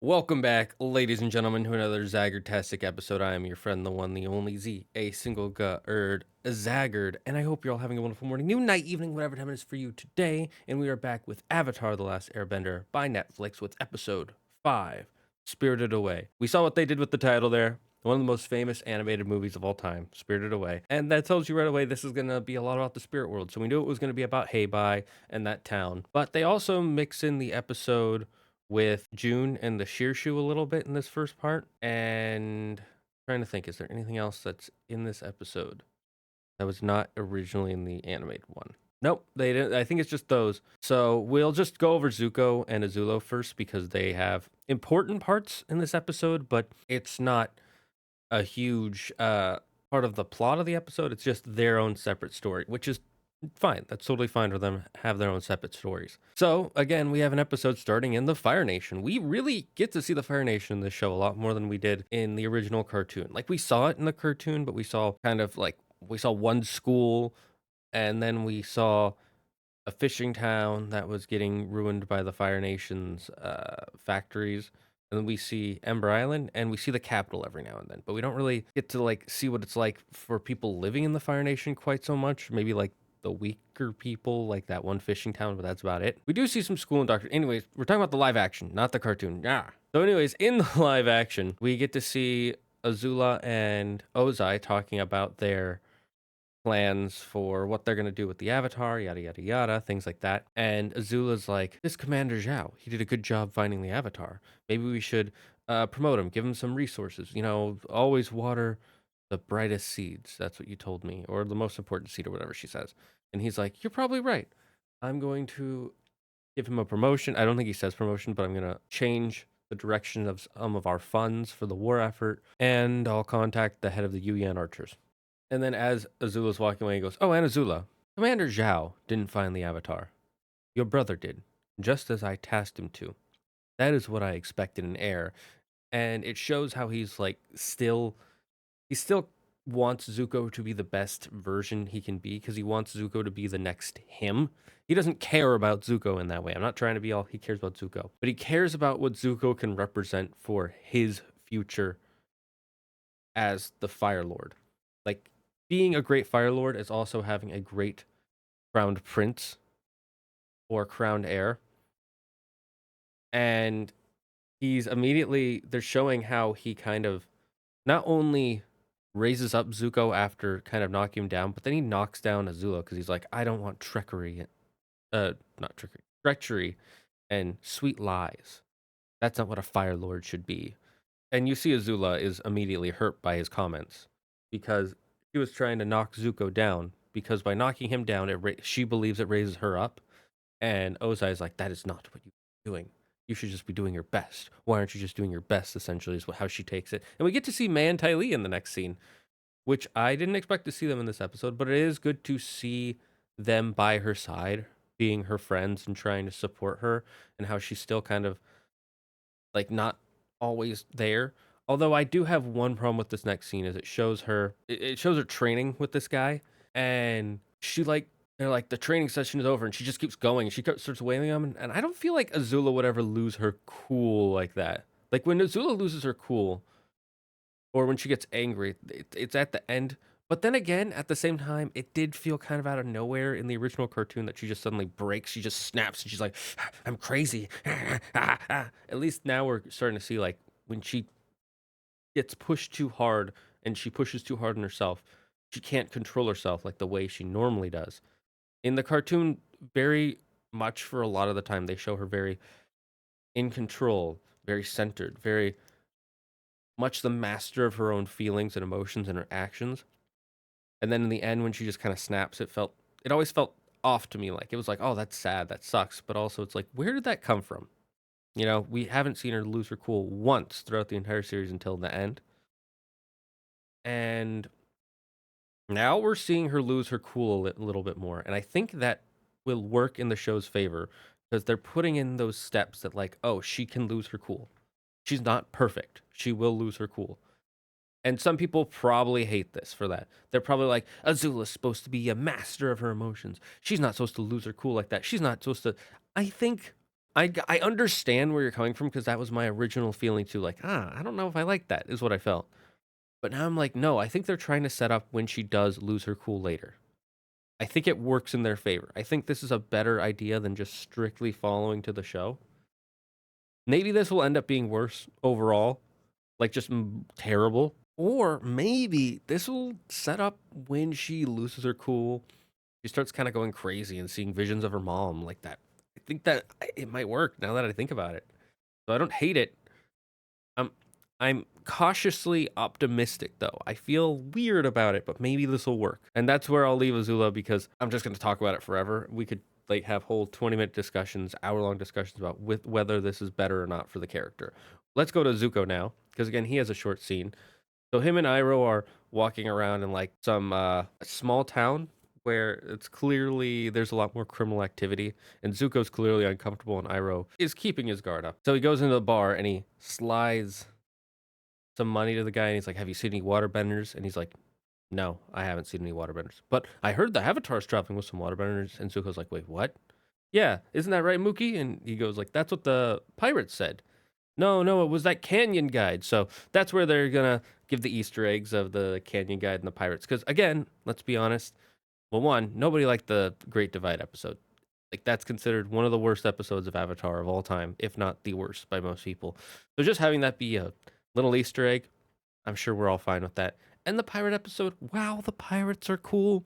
Welcome back, ladies and gentlemen, to another Zaggertastic episode. I am your friend, the one, the only Z, a single Zaggard, and I hope you're all having a wonderful morning, noon, night, evening, whatever time it is for you today. And we are back with Avatar: The Last Airbender by Netflix with episode 5, Spirited Away. We saw what they did with the title there. One of the most famous animated movies of all time, Spirited Away. And that tells you right away this is going to be a lot about the spirit world. So we knew it was going to be about Heibai and that town. But they also mix in the episode with June and the Shearshoe a little bit in this first part. And trying to think, is there anything else that's in this episode that was not originally in the animated one? Nope, they didn't. I think it's just those. So we'll just go over Zuko and Azulo first because they have important parts in this episode, but it's not a huge part of the plot of the episode. It's just their own separate story, which is fine. That's totally fine for them to have their own separate stories. So again, we have an episode starting in the Fire Nation. We really get to see the Fire Nation in this show a lot more than we did in the original cartoon. Like we saw it in the cartoon, but we saw one school, and then we saw a fishing town that was getting ruined by the Fire Nation's factories. And then we see Ember Island and we see the capital every now and then, but we don't really get to like see what it's like for people living in the Fire Nation quite so much. Maybe like the weaker people, like that one fishing town, but that's about it. We do see some school and doctor. Anyways, we're talking about the live action, not the cartoon. Yeah. So, anyways, in the live action, we get to see Azula and Ozai talking about their plans for what they're going to do with the Avatar, yada, yada, yada, things like that. And Azula's like, this Commander Zhao, he did a good job finding the Avatar. Maybe we should promote him, give him some resources. You know, always water the brightest seeds. That's what you told me, or the most important seed, or whatever she says. And he's like, you're probably right. I'm going to give him a promotion. I don't think he says promotion, but I'm going to change the direction of some of our funds for the war effort, and I'll contact the head of the Yuyan archers. And then as Azula's walking away, he goes, oh, and Azula, Commander Zhao didn't find the Avatar. Your brother did, just as I tasked him to. That is what I expected in heir. And it shows how he's like he still wants Zuko to be the best version he can be because he wants Zuko to be the next him. He doesn't care about Zuko in that way. I'm not trying to be all he cares about Zuko, but he cares about what Zuko can represent for his future as the Fire Lord. Like, being a great Fire Lord is also having a great crowned prince or crowned heir. And they're showing how he kind of not only raises up Zuko after kind of knocking him down, but then he knocks down Azula because he's like, I don't want not trickery, treachery and sweet lies. That's not what a Fire Lord should be. And you see Azula is immediately hurt by his comments because she was trying to knock Zuko down because by knocking him down, she believes it raises her up. And Ozai is like, that is not what you're doing. You should just be doing your best. Why aren't you just doing your best, essentially, is how she takes it. And we get to see Mai and Ty Lee in the next scene, which I didn't expect to see them in this episode, but it is good to see them by her side, being her friends and trying to support her, and how she's still kind of like not always there. Although I do have one problem with this next scene is it shows her training with this guy, and they're like the training session is over and she just keeps going. She starts wailing him, and I don't feel like Azula would ever lose her cool like that. Like when Azula loses her cool or when she gets angry, it's at the end. But then again, at the same time, it did feel kind of out of nowhere in the original cartoon that she just suddenly breaks. She just snaps and she's like, I'm crazy. At least now we're starting to see like when she gets pushed too hard and she pushes too hard on herself, she can't control herself like the way she normally does. In the cartoon, very much for a lot of the time, they show her very in control, very centered, very much the master of her own feelings and emotions and her actions. And then in the end, when she just kind of snaps, it always felt off to me. Like it was like, oh, that's sad, that sucks. But also, it's like, where did that come from? You know, we haven't seen her lose her cool once throughout the entire series until the end. And now we're seeing her lose her cool a little bit more. And I think that will work in the show's favor because they're putting in those steps that, like, oh, she can lose her cool. She's not perfect. She will lose her cool. And some people probably hate this for that. They're probably like, Azula's supposed to be a master of her emotions. She's not supposed to lose her cool like that. She's not supposed to. I think I understand where you're coming from because that was my original feeling too. Like, I don't know if I like that, is what I felt. But now I'm like, no, I think they're trying to set up when she does lose her cool later. I think it works in their favor. I think this is a better idea than just strictly following to the show. Maybe this will end up being worse overall, like just terrible. Or maybe this will set up when she loses her cool. She starts kind of going crazy and seeing visions of her mom like that. I think that it might work now that I think about it. So I don't hate it. I'm I'm cautiously optimistic though. I feel weird about it, but maybe this will work. And that's where I'll leave Azula because I'm just going to talk about it forever. We could like have whole 20-minute discussions, hour-long discussions about with whether this is better or not for the character. Let's go to Zuko now because again, he has a short scene. So him and Iroh are walking around in like some small town where it's clearly there's a lot more criminal activity, and Zuko's clearly uncomfortable, and Iroh is keeping his guard up. So he goes into the bar and he slides some money to the guy, and he's like, "Have you seen any waterbenders?" And he's like, "No, I haven't seen any waterbenders, but I heard the Avatar's traveling with some waterbenders." And Zuko's like, "Wait, what?" "Yeah, isn't that right, Mookie?" And he goes like, "That's what the pirates said." No, no, it was that canyon guide. So that's where they're gonna give the Easter eggs of the canyon guide and the pirates. Because again, let's be honest. Well, one, nobody liked the Great Divide episode. Like that's considered one of the worst episodes of Avatar of all time, if not the worst by most people. So just having that be a little Easter egg, I'm sure we're all fine with that. And the pirate episode, wow, the pirates are cool.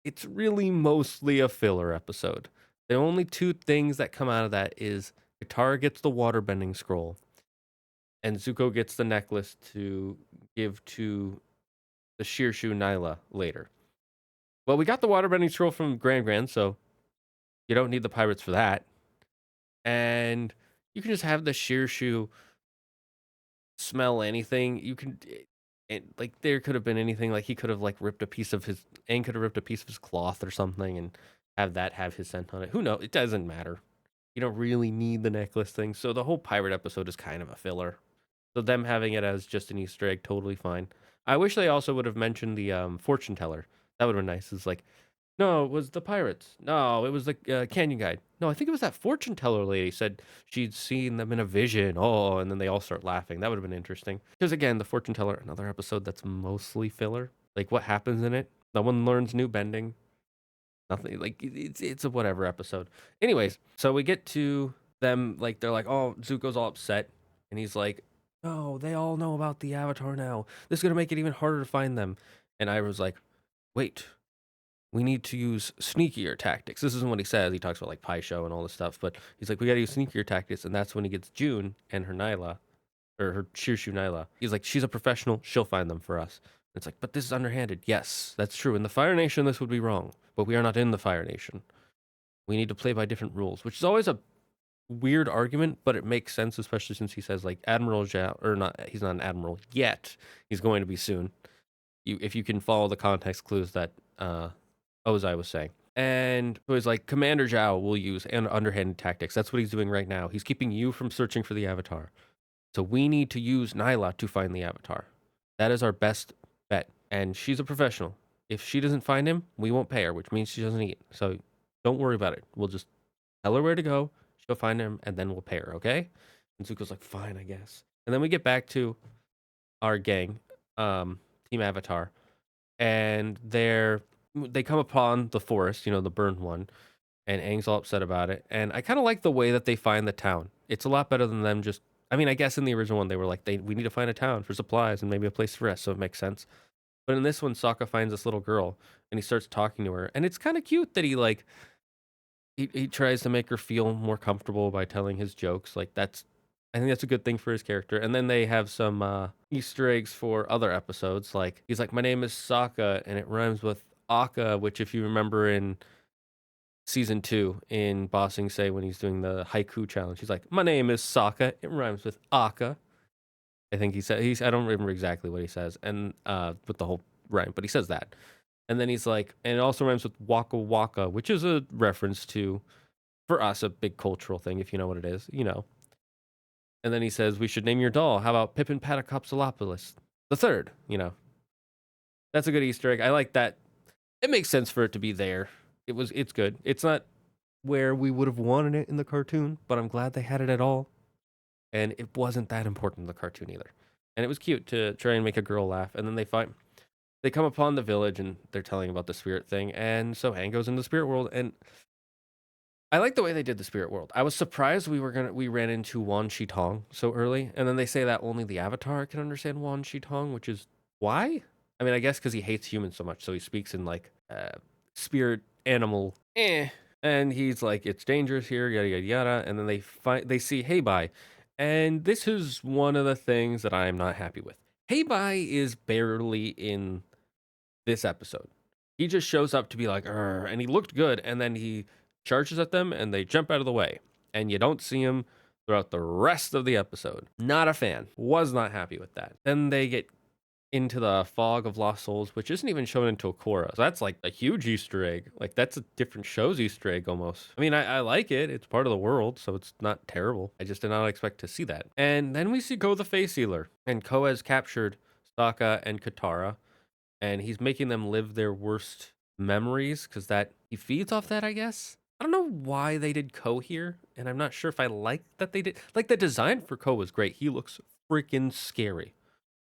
It's really mostly a filler episode. The only two things that come out of that is Katara gets the waterbending scroll and Zuko gets the necklace to give to the Shirshu Nyla later. Well, we got the waterbending scroll from Grand, so you don't need the pirates for that. And you can just have the Shirshu smell anything. You can, like, there could have been anything. Like, he could have, like, ripped a piece of his, Aang could have ripped a piece of his cloth or something and have that have his scent on it. Who knows? It doesn't matter. You don't really need the necklace thing. So the whole pirate episode is kind of a filler. So them having it as just an Easter egg, totally fine. I wish they also would have mentioned the fortune teller. That would have been nice. It's like, no, it was the pirates. No, it was the canyon guide. No, I think it was that fortune teller lady said she'd seen them in a vision. Oh, and then they all start laughing. That would have been interesting. Because again, the fortune teller, another episode that's mostly filler. Like what happens in it? No one learns new bending. Nothing. Like it's a whatever episode. Anyways, so we get to them. Like they're like, oh, Zuko's all upset, and he's like, no, they all know about the Avatar now. This is gonna make it even harder to find them. And I was like, wait, we need to use sneakier tactics. This isn't what he says. He talks about like Pai Sho and all this stuff, but he's like, we gotta use sneakier tactics, and that's when he gets June and her Nyla, or her Shirshu Nyla. He's like, she's a professional. She'll find them for us. And it's like, but this is underhanded. Yes, that's true. In the Fire Nation, this would be wrong, but we are not in the Fire Nation. We need to play by different rules, which is always a weird argument, but it makes sense, especially since he says like Admiral Zhao, or not, he's not an admiral yet. He's going to be soon. If you can follow the context clues that Ozai was saying. And so he's like, Commander Zhao will use underhanded tactics. That's what he's doing right now. He's keeping you from searching for the Avatar. So we need to use Nyla to find the Avatar. That is our best bet. And she's a professional. If she doesn't find him, we won't pay her, which means she doesn't eat. So don't worry about it. We'll just tell her where to go. She'll find him, and then we'll pay her, okay? And Zuko's like, fine, I guess. And then we get back to our gang, Team Avatar, and they come upon the forest, the burned one, and Aang's all upset about it. And I kind of like the way that they find the town. It's a lot better than them just. I mean, I guess in the original one they were like, we need to find a town for supplies and maybe a place to rest, so it makes sense. But in this one, Sokka finds this little girl and he starts talking to her, and it's kind of cute that he tries to make her feel more comfortable by telling his jokes. Like I think that's a good thing for his character. And then they have some Easter eggs for other episodes. Like he's like, my name is Sokka, and it rhymes with Akka, which if you remember in season 2 in Bossing Say when he's doing the haiku challenge, he's like, my name is Sokka. It rhymes with Akka. I think he said I don't remember exactly what he says, and with the whole rhyme, but he says that. And then he's like, and it also rhymes with Waka Waka, which is a reference to, for us, a big cultural thing, if you know what it is. And then he says, we should name your doll. How about Pippin Patacopsilopolis the third? That's a good Easter egg. I like that. It makes sense for it to be there. It's good. It's not where we would have wanted it in the cartoon, but I'm glad they had it at all. And it wasn't that important in the cartoon either. And it was cute to try and make a girl laugh. And then they come upon the village and they're telling about the spirit thing. And so Aang goes into the spirit world. And I like the way they did the spirit world. I was surprised we ran into Wan Shi Tong so early. And then they say that only the Avatar can understand Wan Shi Tong, which is why? I mean, I guess because he hates humans so much, so he speaks in like spirit animal. And he's like, it's dangerous here, yada yada yada. And then they see Hey Bai, and this is one of the things that I am not happy with. Hey Bai is barely in this episode. He just shows up to be like, "Arr," and he looked good, and then he charges at them, and they jump out of the way, and you don't see him throughout the rest of the episode. Not a fan. Was not happy with that. Then they get into the fog of lost souls, which isn't even shown until Korra. So that's like a huge Easter egg. Like that's a different show's Easter egg almost. I mean, I like it. It's part of the world, so it's not terrible. I just did not expect to see that. And then we see Ko the Face Healer, and Ko has captured Sokka and Katara, and he's making them live their worst memories because that he feeds off that, I guess. I don't know why they did Ko here, and I'm not sure if I like that they did. Like the design for Ko was great. He looks freaking scary.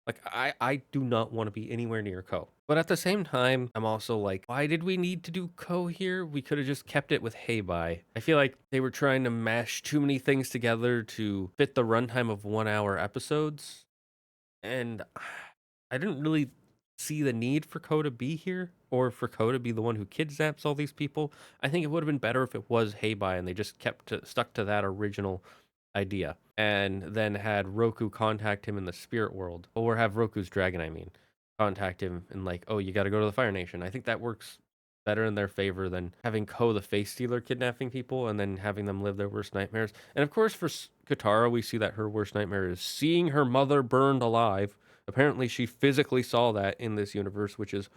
Like I do not want to be anywhere near Ko. But at the same time, I'm also like, why did we need to do Ko here? We could have just kept it with Hey Bai. I feel like they were trying to mash too many things together to fit the runtime of 1 hour episodes. And I didn't really see the need for Ko to be here or for Ko to be the one who kidnaps all these people. I think it would have been better if it was Hey Bai and they just stuck to that original idea and then had Roku contact him in the spirit world, or have Roku's dragon, I mean, contact him and like, oh, you got to go to the Fire Nation. I think that works better in their favor than having Ko the Face Stealer kidnapping people and then having them live their worst nightmares. And of course, for Katara, we see that her worst nightmare is seeing her mother burned alive. Apparently, she physically saw that in this universe, which is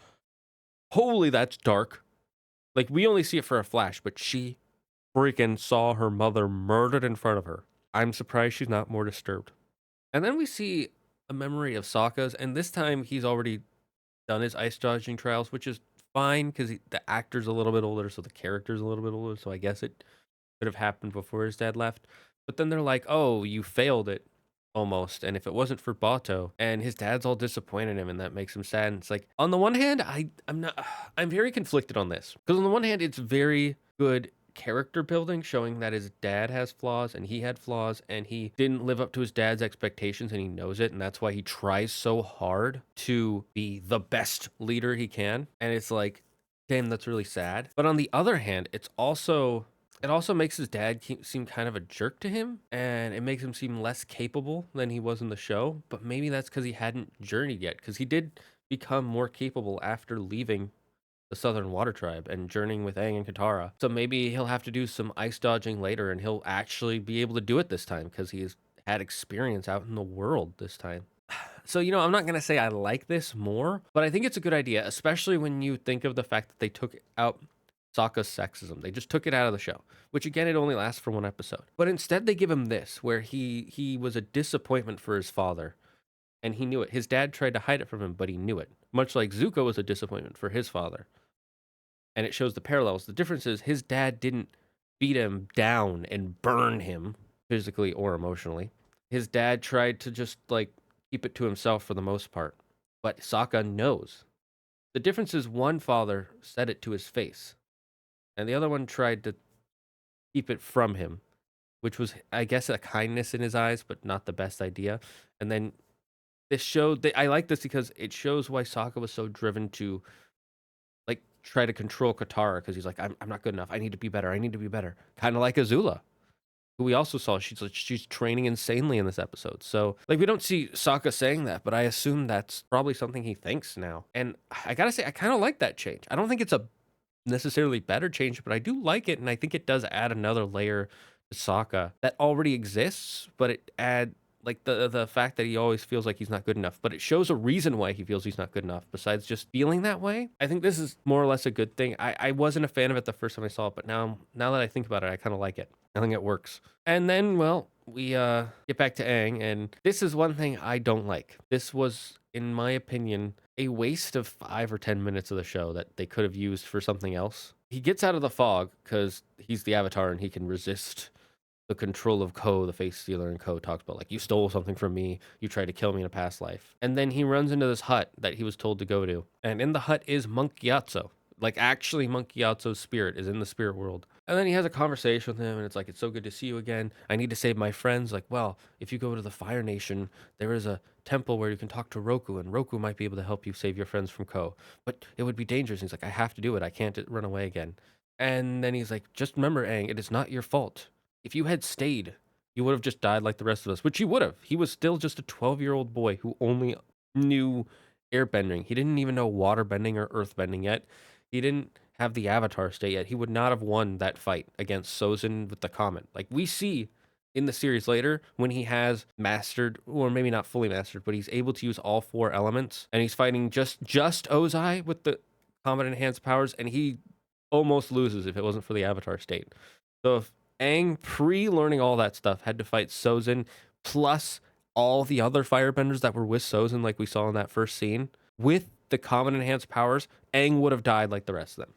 holy, that's dark. Like, we only see it for a flash, but she freaking saw her mother murdered in front of her. I'm surprised she's not more disturbed. And then we see a memory of Sokka's, and this time he's already done his ice dodging trials, which is fine because the actor's a little bit older, so the character's a little bit older, so I guess it could have happened before his dad left. But then they're like, oh, you failed it almost. And if it wasn't for Bato, and his dad's all disappointed in him, and that makes him sad. And it's like, on the one hand, I'm very conflicted on this because on the one hand, it's very good character building, showing that his dad has flaws and he had flaws and he didn't live up to his dad's expectations and he knows it, and that's why he tries so hard to be the best leader he can. And it's like, damn, that's really sad. But on the other hand, it also makes his dad seem kind of a jerk to him, and it makes him seem less capable than he was in the show. But maybe that's because he hadn't journeyed yet, because he did become more capable after leaving the Southern Water Tribe and journeying with Aang and Katara. So maybe he'll have to do some ice dodging later, and he'll actually be able to do it this time because he's had experience out in the world this time. So, I'm not going to say I like this more, but I think it's a good idea, especially when you think of the fact that they took out Sokka's sexism. They just took it out of the show, which again, it only lasts for one episode. But instead, they give him this, where he was a disappointment for his father, and he knew it. His dad tried to hide it from him, but he knew it. Much like Zuko was a disappointment for his father. And it shows the parallels. The difference is his dad didn't beat him down and burn him physically or emotionally. His dad tried to just like keep it to himself for the most part. But Sokka knows. The difference is one father said it to his face, and the other one tried to keep it from him, which was, I guess, a kindness in his eyes, but not the best idea. And then I like this because it shows why Sokka was so driven to like try to control Katara, because he's like, I'm not good enough. I need to be better. I need to be better. Kind of like Azula, who we also saw. She's training insanely in this episode. So like we don't see Sokka saying that, but I assume that's probably something he thinks now. And I gotta say, I kind of like that change. I don't think it's a necessarily better change, but I do like it, and I think it does add another layer to Sokka that already exists, but it add like the fact that he always feels like he's not good enough, but it shows a reason why he feels he's not good enough besides just feeling that way. I think this is more or less a good thing. I wasn't a fan of it the first time I saw it, but now that I think about it, I kind of like it. I think it works. And then, well, we get back to Aang, and this is one thing I don't like. This was, in my opinion, a waste of 5 or 10 minutes of the show that they could have used for something else. he gets out of the fog because he's the Avatar and he can resist the control of Ko, the face stealer, and Ko talks about, like, you stole something from me, you tried to kill me in a past life. And then he runs into this hut that he was told to go to. And in the hut is Monk Gyatso. Like, actually, Monk Gyatso's spirit is in the spirit world. And then he has a conversation with him, and it's like, it's so good to see you again. I need to save my friends. Like, well, if you go to the Fire Nation, there is a temple where you can talk to Roku, and Roku might be able to help you save your friends from Ko. But it would be dangerous. And he's like, I have to do it. I can't run away again. And then he's like, just remember, Aang, it is not your fault. If you had stayed, you would have just died like the rest of us, which he would have. He was still just a 12-year-old boy who only knew airbending. He didn't even know water bending or earth bending yet. He didn't have the Avatar state yet. He would not have won that fight against Sozin with the comet. Like we see in the series later when he has mastered, or maybe not fully mastered, but he's able to use all 4 elements, and he's fighting just Ozai with the comet enhanced powers, and he almost loses if it wasn't for the Avatar state. So if Aang, pre-learning all that stuff, had to fight Sozin plus all the other firebenders that were with Sozin, like we saw in that first scene, with the common enhanced powers, Aang would have died like the rest of them.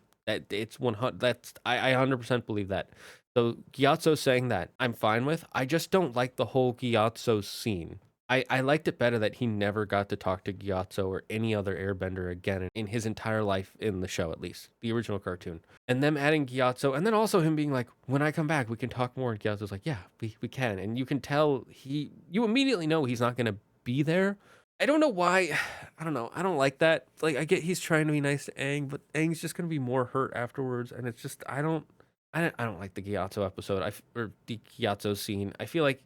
It's 100. I 100% believe that. So Gyatso saying that I'm fine with. I just don't like the whole Gyatso scene. I liked it better that he never got to talk to Gyatso or any other airbender again in his entire life in the show, at least the original cartoon. And them adding Gyatso, and then also him being like, when I come back, we can talk more. And Gyatso's like, yeah, we can. And you can tell you immediately know he's not going to be there. I don't know why. I don't know. I don't like that. Like, I get he's trying to be nice to Aang, but Aang's just going to be more hurt afterwards. And it's just, I don't like the Gyatso episode, or the Gyatso scene. I feel like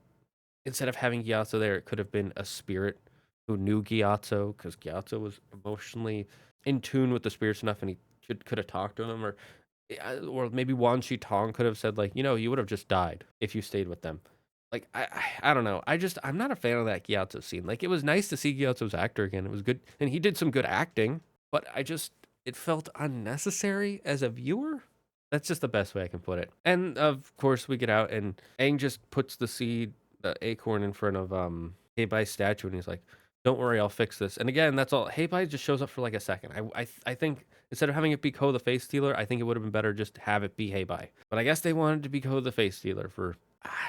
instead of having Gyatso there, it could have been a spirit who knew Gyatso, because Gyatso was emotionally in tune with the spirits enough, and he could have talked to him, or maybe Wan Shi Tong could have said, like, you would have just died if you stayed with them. Like, I don't know. I'm not a fan of that Gyatso scene. Like, it was nice to see Gyatso's actor again. It was good, and he did some good acting, but it felt unnecessary as a viewer. That's just the best way I can put it. And of course, we get out, and Aang just puts the acorn in front of Heibai's statue, and he's like, don't worry, I'll fix this. And again, that's all. Heibai just shows up for like a second. I think instead of having it be Ko the face stealer, I think it would have been better just to have it be Heibai. But I guess they wanted to be Ko the face stealer for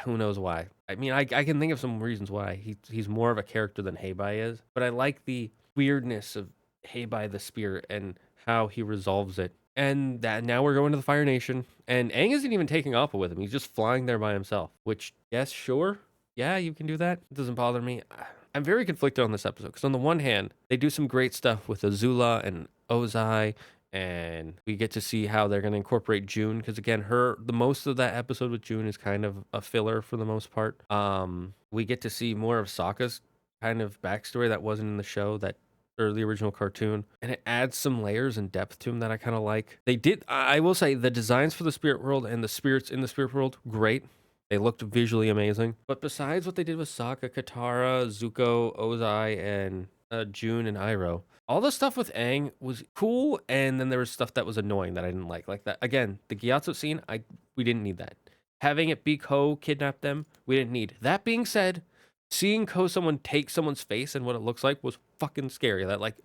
who knows why. I mean, I can think of some reasons why. He's more of a character than Heibai is, but I like the weirdness of Heibai the spirit and how he resolves it. And that now we're going to the Fire Nation, and Aang isn't even taking Appa with him. He's just flying there by himself, which, yes, sure. Yeah, you can do that. It doesn't bother me. I'm very conflicted on this episode because on the one hand, they do some great stuff with Azula and Ozai, and we get to see how they're going to incorporate June, because again, the most of that episode with June is kind of a filler for the most part. We get to see more of Sokka's kind of backstory that wasn't in the show, or the original cartoon, and it adds some layers and depth to him that I kind of like. I will say, the designs for the spirit world and the spirits in the spirit world, great. They looked visually amazing. But besides what they did with Sokka, Katara, Zuko, Ozai, and June and Iroh, all the stuff with Aang was cool, and then there was stuff that was annoying that I didn't like. Like that, again, the Gyatso scene, we didn't need that. Having it be Ko kidnap them, we didn't need. That being said, seeing someone take someone's face and what it looks like was fucking scary. That, like,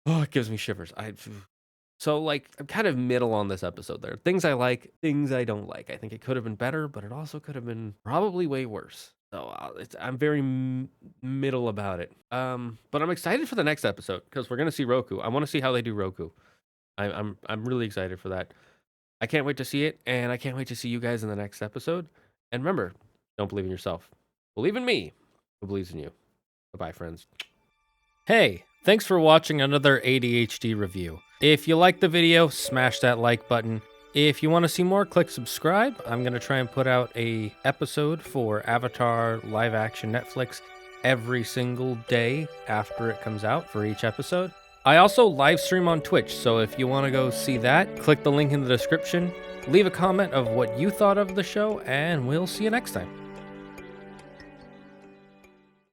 oh, it gives me shivers. So, like, I'm kind of middle on this episode. There are things I like, things I don't like. I think it could have been better, but it also could have been probably way worse. So I'm very middle about it. But I'm excited for the next episode because we're gonna see Roku. I want to see how they do Roku. I'm really excited for that. I can't wait to see it, and I can't wait to see you guys in the next episode. And remember, don't believe in yourself. Believe in me, who believes in you. Bye-bye, friends. Hey, thanks for watching another ADHD review. If you liked the video, smash that like button. If you want to see more, click subscribe. I'm going to try and put out a episode for Avatar live action Netflix every single day after it comes out for each episode. I also live stream on Twitch, so if you want to go see that, click the link in the description. Leave a comment of what you thought of the show, and we'll see you next time.